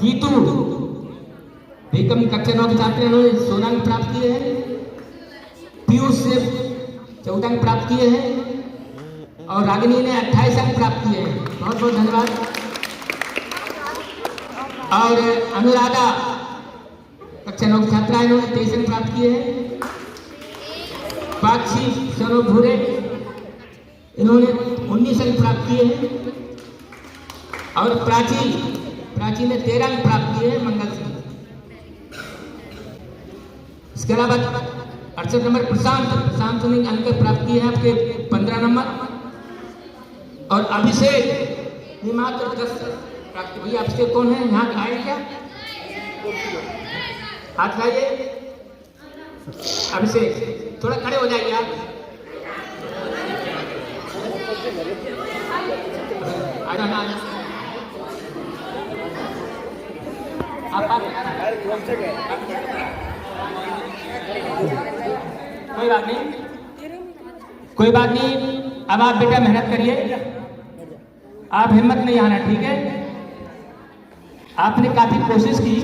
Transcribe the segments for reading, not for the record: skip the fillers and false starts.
जीतू बेगम कक्षा 9 के छात्र इन्होंने 16 अंक प्राप्त किए हैं। पीयूष से 14 अंक प्राप्त किए हैं और रागिनी ने 28 अंक प्राप्त किए हैं। बहुत बहुत धन्यवाद। और अनुराधा कक्षा 9 की छात्रा इन्होंने 23 अंक प्राप्त किए हैं। पाक्षी सोनो भूरे इन्होंने 19 अंक प्राप्त किए हैं और प्राची ने 13 अंक प्राप्त किए हैं। मंगल सिंह। इसके अलावा 68 नंबर प्रशांत ने अंक प्राप्त किए हैं आपके 15 नंबर और अभिषेक ने मात्र 10 प्राप्त। भैया अभिषेक कौन है, यहाँ आए क्या? हाथ लाइए। अभिषेक थोड़ा खड़े हो जाइए आप। कोई बात नहीं। अब आप बेटा मेहनत करिए, आप हिम्मत नहीं आना, ठीक है? आपने काफी कोशिश की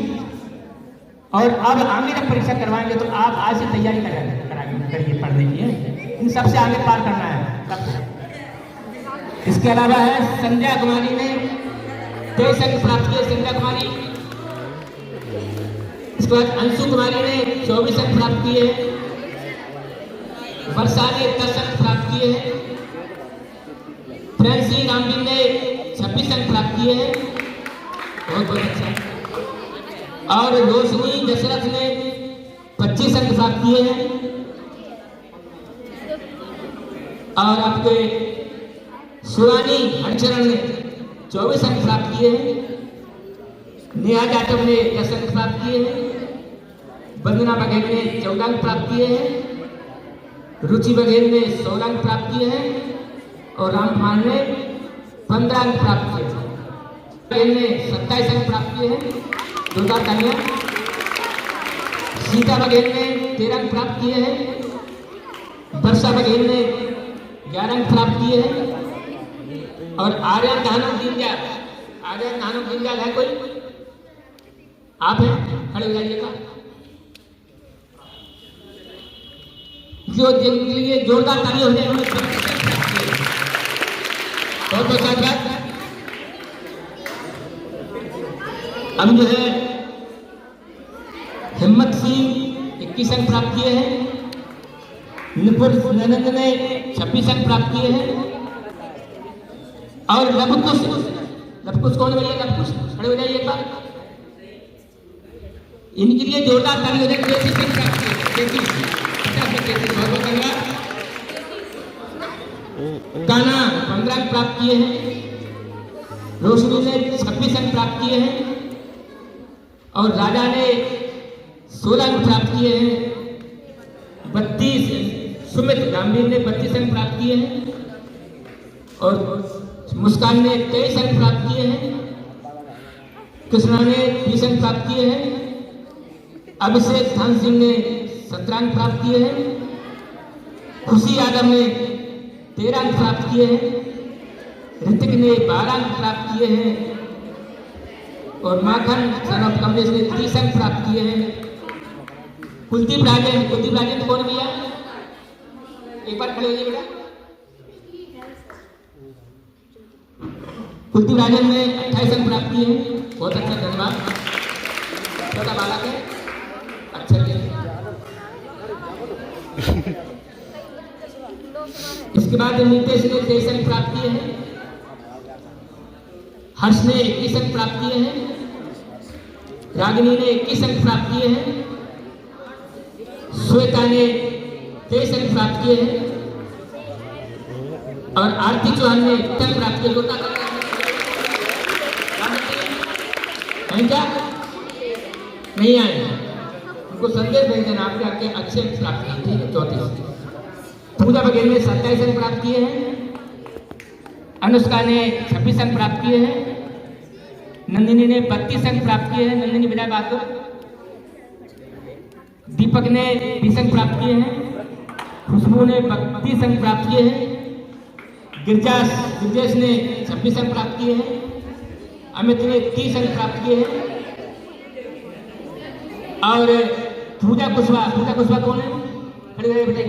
और अब आगे जब परीक्षा करवाएंगे तो आप आज से तैयारी करिए पढ़ने की। इन सबसे आगे पार करना है सबसे। इसके अलावा है संध्या कुमारी ने 23 अंक प्राप्त किए। संध्या कुमारी। इसके बाद अंशु कुमारी ने 24 अंक प्राप्त किए हैं। वर्षा ने 10 अंक प्राप्त किए हैं। फ्रेंसी रामबिन ने 26 अंक प्राप्त किए हैं। बहुत बहुत अच्छा। और रोशनी दशरथ ने 25 अंक प्राप्त किए हैं और आपके सुरानी हरिचरण ने 24 अंक प्राप्त किए हैं। नेहा जाटव ने 10 अंक प्राप्त किए हैं। वंदना बघेल ने 14 अंक प्राप्त किए हैं। रुचि बघेल ने 16 अंक प्राप्त किए हैं और राम कुमार ने 15 अंक प्राप्त किए हैं। बघेल ने 27 अंक प्राप्त किए हैं। जोरदार तालियां। सीता बघेल ने 13 अंक प्राप्त किए हैं। वर्षा बघेल ने 11 अंक प्राप्त किए हैं और आर्यन धानु दीनदयाल है कोई? आप हैं? खड़े हो जाइएगा। जो जिनके लिए जोरदार तालियां हो जाए। बहुत बहुत धन्यवाद। अब जो है हिम्मत सिंह 21 अंक प्राप्त किए हैं। निपुण ननंद ने 26 अंक प्राप्त किए हैं और लवकुश कौन है भैया? लवकुश खड़े हो जाइए एक बार। इनके लिए जोरदार ताली हो जाए। 33 अंक प्राप्त किए। 33 बहुत बहुत धन्यवाद। काना 15 अंक प्राप्त किए हैं। रोशनी ने 26 अंक प्राप्त किए हैं और राजा ने 16 अंक प्राप्त किए हैं। 32 सुमित गंभीर ने 32 अंक प्राप्त किए हैं और मुस्कान ने 23 अंक प्राप्त किए हैं। कृष्णा ने 20 अंक प्राप्त किए हैं। अभिषेक धान सिंह ने 17 अंक प्राप्त किए हैं। खुशी यादव ने 13 अंक प्राप्त किए हैं। ऋतिक ने 12 अंक प्राप्त किए हैं और माखन सन ऑफ कमलेश ने 30 अंक प्राप्त किए हैं। कुलदीप राजन कौन भैया? एक बार खड़े होइए बेटा। कुलदीप राजन ने 28 अंक प्राप्त किए हैं। बहुत अच्छा, धन्यवाद। छोटा बालक है, अच्छा किया। इसके बाद नीतेश ने 23 अंक प्राप्त किए हैं। हर्ष ने 21 अंक प्राप्त किए हैं। रागिनी ने 21 अंक प्राप्त किए हैं। श्वेता ने 23 अंक प्राप्त किए हैं और आरती चौहान ने 21 अंक प्राप्त किए। क्या नहीं आए? उनको संदेश भेज देना आपके आपके अच्छे अंक प्राप्त किए। ठीक है। 34। पूजा बघेल ने 27 अंक प्राप्त किए हैं। अनुष्का ने 26 अंक प्राप्त किए हैं। नंदिनी ने 32 अंक प्राप्त किए हैं। नंदिनी विजय बहादुर। दीपक ने 20 अंक प्राप्त किए हैं। खुशबू ने 32 अंक प्राप्त किए हैं। गिरजेश ने 26 अंक प्राप्त किए हैं। अमित ने 30 अंक प्राप्त किए हैं। और पूजा कुशवाहा कौन है? खड़े रहिए बेटा।